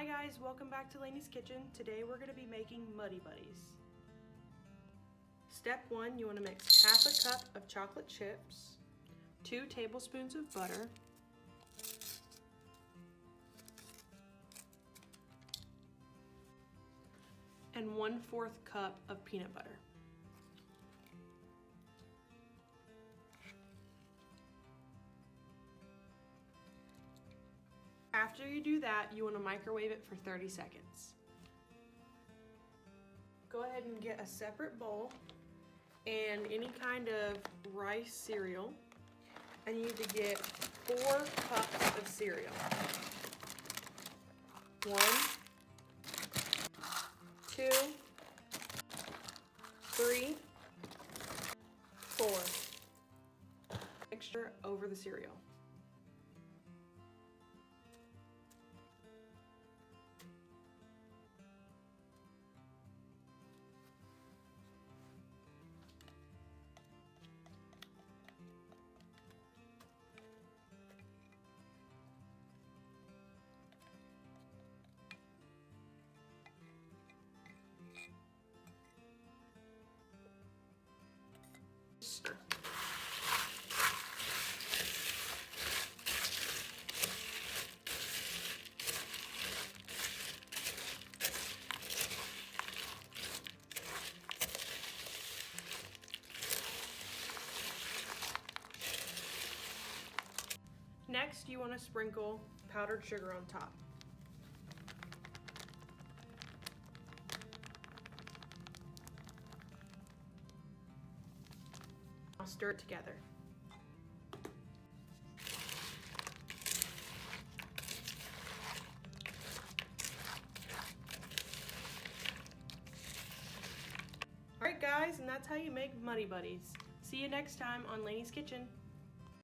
Hi guys, welcome back to Laney's Kitchen. Today we're going to be making Muddy Buddies. Step 1, you want to mix half a cup of chocolate chips, 2 tablespoons of butter, and 1/4 cup of peanut butter. After you do that, you want to microwave it for 30 seconds. Go ahead and get a separate bowl and any kind of rice cereal, and you need to get 4 cups of cereal. 1, 2, 3, 4. Mixture over the cereal. Stir. Next, you want to sprinkle powdered sugar on top. Now stir it together. Alright guys, and that's how you make Muddy Buddies. See you next time on Laney's Kitchen.